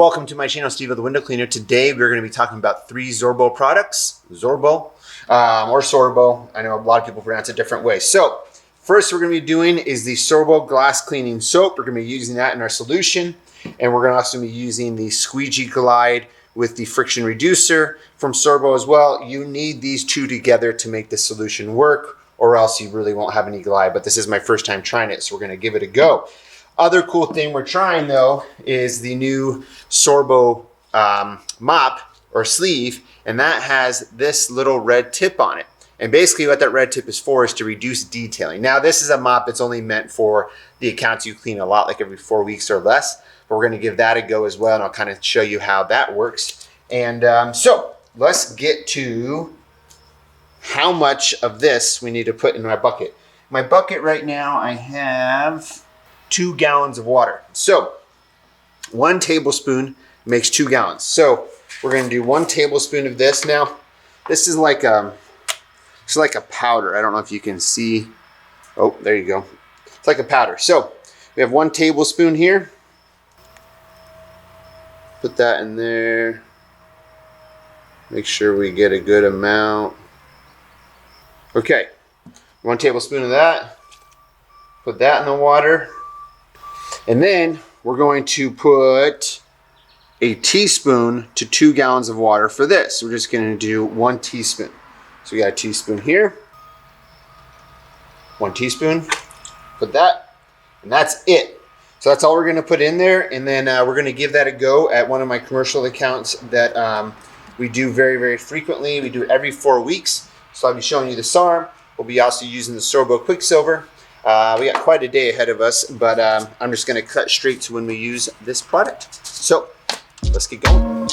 Welcome to my channel, SteveO the Window Cleaner. Today we're going to be talking about 3 Sorbo products. Sorbo or Sorbo. I know a lot of people pronounce it different ways. So first we're going to be doing is the Sorbo glass cleaning soap. We're going to be using that in our solution, and we're going to also be using the squeegee glide with the friction reducer from Sorbo as well. You need these two together to make the solution work, or else you really won't have any glide. But this is my first time trying it, so we're going to give it a go. Other cool thing we're trying though is the new Sorbo mop or sleeve, and that has this little red tip on it. And basically what that red tip is for is to reduce detailing. Now this is a mop that's only meant for the accounts you clean a lot, like every 4 weeks or less, but we're going to give that a go as well, and I'll kind of show you how that works. And so let's get to how much of this we need to put in my bucket. My bucket right now, I have 2 gallons of water. So 1 tablespoon makes 2 gallons. So we're going to do 1 tablespoon of this. Now this is like a powder. I don't know if you can see. Oh, there you go. It's like a powder. So we have 1 tablespoon here. Put that in there. Make sure we get a good amount. Okay, 1 tablespoon of that. Put that in the water. And then we're going to put a teaspoon to 2 gallons of water for this. We're just going to do 1 teaspoon. So we got a teaspoon here, 1 teaspoon, put that, and that's it. So that's all we're going to put in there, and then we're going to give that a go at one of my commercial accounts that we do very, very frequently. We do it every 4 weeks. So I'll be showing you this arm. We'll be also using the Sorbo Quicksilver. We got quite a day ahead of us, but I'm just going to cut straight to when we use this product. So let's get going.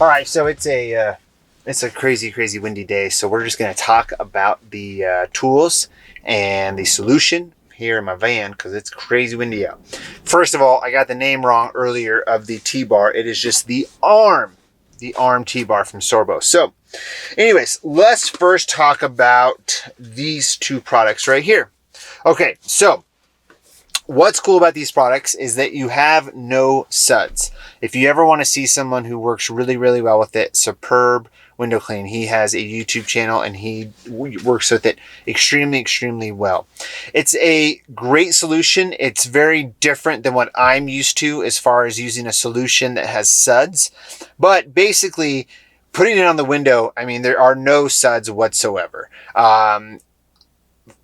All right, so it's a crazy windy day, so we're just going to talk about the tools and the solution here in my van because it's crazy windy out. First of all, I got the name wrong earlier of the T-bar. It is just the arm T-bar from Sorbo. So anyways, let's first talk about these 2 products right here. Okay, so what's cool about these products is that you have no suds. If you ever want to see someone who works really, really well with it, Superb Window Clean. He has a YouTube channel and he works with it extremely well. It's a great solution. It's very different than what I'm used to as far as using a solution that has suds. But basically, putting it on the window, I mean, there are no suds whatsoever.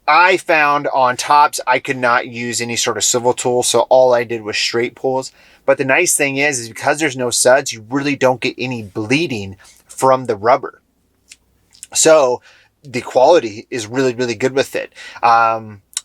I found on tops, I could not use any sort of swivel tool, so all I did was straight pulls. But the nice thing is because there's no suds, you really don't get any bleeding from the rubber. So the quality is really, really good with it.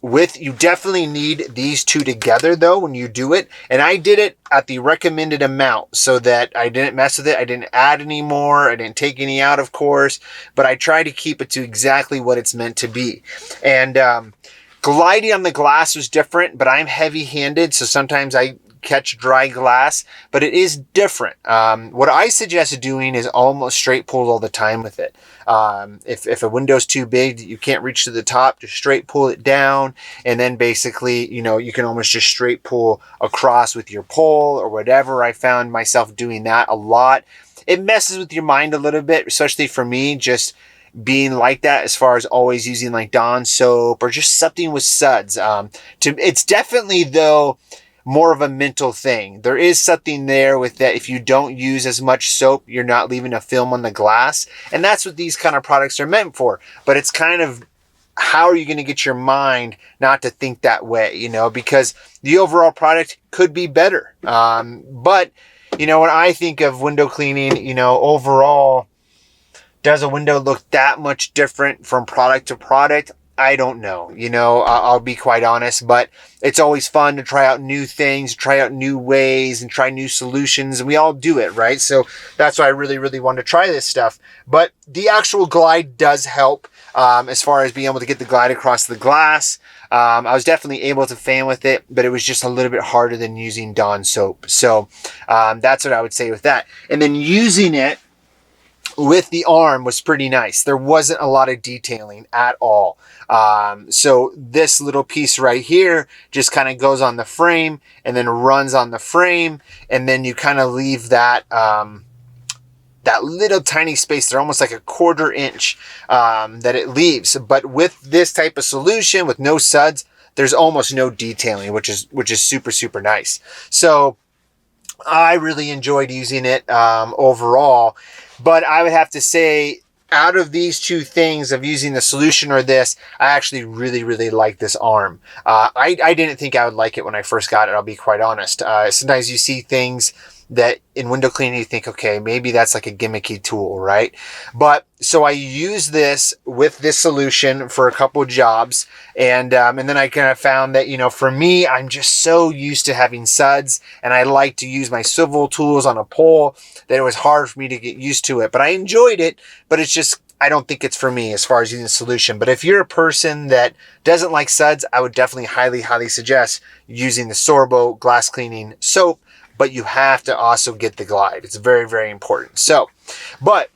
You definitely need these two together though when you do it. And I did it at the recommended amount so that I didn't mess with it. I didn't add any more. I didn't take any out, of course, but I try to keep it to exactly what it's meant to be. And gliding on the glass was different, but I'm heavy-handed, so sometimes I catch dry glass, but it is different. What I suggest doing is almost straight pull all the time with it. If a window's too big, you can't reach to the top, just straight pull it down, and then basically, you can almost just straight pull across with your pole or whatever. I found myself doing that a lot. It messes with your mind a little bit, especially for me, just being like that as far as always using like Dawn soap or just something with suds. It's definitely though more of a mental thing. There is something there with that. If you don't use as much soap, you're not leaving a film on the glass. And that's what these kind of products are meant for. But it's kind of, how are you going to get your mind not to think that way, because the overall product could be better. But, when I think of window cleaning, overall, does a window look that much different from product to product? I don't know. I'll be quite honest, but it's always fun to try out new things, try out new ways, and try new solutions. And we all do it, right? So that's why I really, really want to try this stuff. But the actual glide does help as far as being able to get the glide across the glass. I was definitely able to fan with it, but it was just a little bit harder than using Dawn soap. So that's what I would say with that. And then using it with the arm was pretty nice. There wasn't a lot of detailing at all. So this little piece right here just kind of goes on the frame and then runs on the frame. And then you kind of leave that, that little tiny space there, almost like a 1/4 inch, that it leaves. But with this type of solution with no suds, there's almost no detailing, which is super, super nice. So I really enjoyed using it, overall. But I would have to say, out of these two things of using the solution or this, I actually really, really like this arm. I didn't think I would like it when I first got it, I'll be quite honest. Sometimes you see things that in window cleaning you think, okay, maybe that's like a gimmicky tool, right? But so I use this with this solution for a couple of jobs, and then I kind of found that, for me, I'm just so used to having suds, and I like to use my swivel tools on a pole that it was hard for me to get used to it. But I enjoyed it, but it's just, I don't think it's for me as far as using the solution. But if you're a person that doesn't like suds, I would definitely highly, highly suggest using the Sorbo glass cleaning soap, but you have to also get the glide. It's very, very important. So, but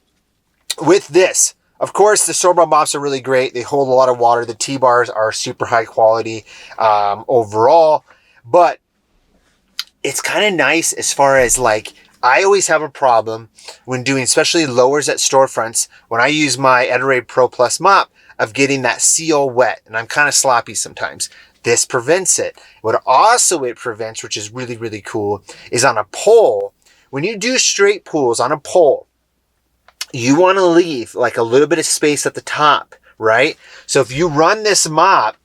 with this, of course, the Sorbo mops are really great. They hold a lot of water. The T-bars are super high quality overall, but it's kind of nice as far as like, I always have a problem when doing, especially lowers at storefronts, when I use my Ettore Pro Plus mop, of getting that seal wet, and I'm kind of sloppy sometimes. This prevents it. What also it prevents, which is really, really cool, is on a pole. When you do straight pulls on a pole, you want to leave like a little bit of space at the top, right? So if you run this mop,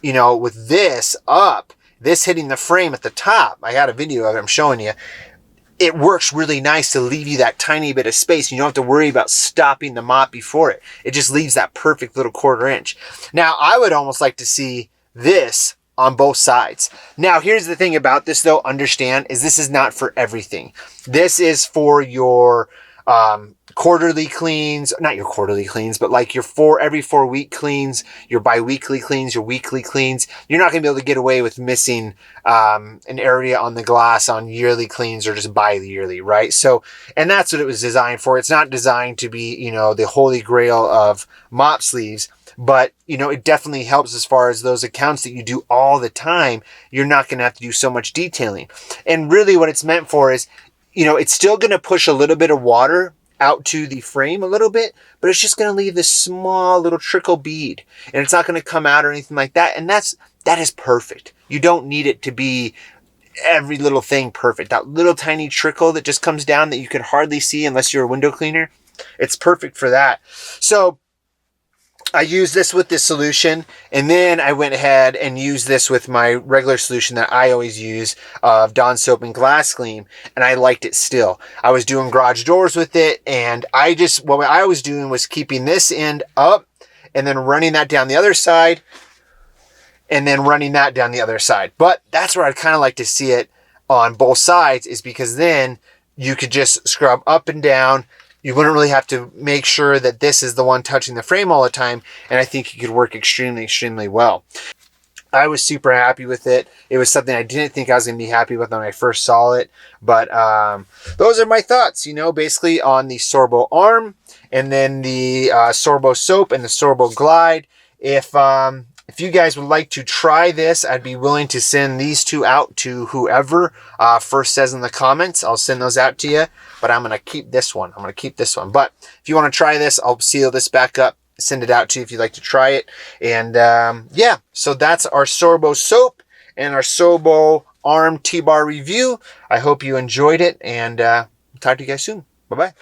with this up, this hitting the frame at the top, I got a video of it, I'm showing you. It works really nice to leave you that tiny bit of space. You don't have to worry about stopping the mop before it. It just leaves that perfect little 1/4 inch. Now, I would almost like to see this on both sides. Now, here's the thing about this though, understand, is this is not for everything. This is for your quarterly cleans, not your quarterly cleans, but like your every 4 week cleans, your bi-weekly cleans, your weekly cleans. You're not gonna be able to get away with missing an area on the glass on yearly cleans or just bi-yearly, right? So, and that's what it was designed for. It's not designed to be, the holy grail of mop sleeves, but it definitely helps as far as those accounts that you do all the time. You're not gonna have to do so much detailing. And really what it's meant for is, it's still going to push a little bit of water out to the frame a little bit, but it's just going to leave this small little trickle bead, and it's not going to come out or anything like that. And that is perfect. You don't need it to be every little thing perfect. That little tiny trickle that just comes down that you could hardly see unless you're a window cleaner, it's perfect for that. So I used this with this solution, and then I went ahead and used this with my regular solution that I always use of Dawn soap and glass clean, and I liked it still. I was doing garage doors with it, and what I was doing was keeping this end up and then running that down the other side and then running that down the other side. But that's where I'd kind of like to see it on both sides, is because then you could just scrub up and down. You wouldn't really have to make sure that this is the one touching the frame all the time. And I think it could work extremely, extremely well. I was super happy with it. It was something I didn't think I was going to be happy with when I first saw it. But those are my thoughts, you know, basically on the Sorbo arm, and then the Sorbo soap and the Sorbo glide. If you guys would like to try this, I'd be willing to send these two out to whoever first says in the comments. I'll send those out to you, but I'm going to keep this one. But if you want to try this, I'll seal this back up, send it out to you if you'd like to try it. And yeah, so that's our Sorbo soap and our Sorbo arm T-bar review. I hope you enjoyed it, and talk to you guys soon. Bye-bye.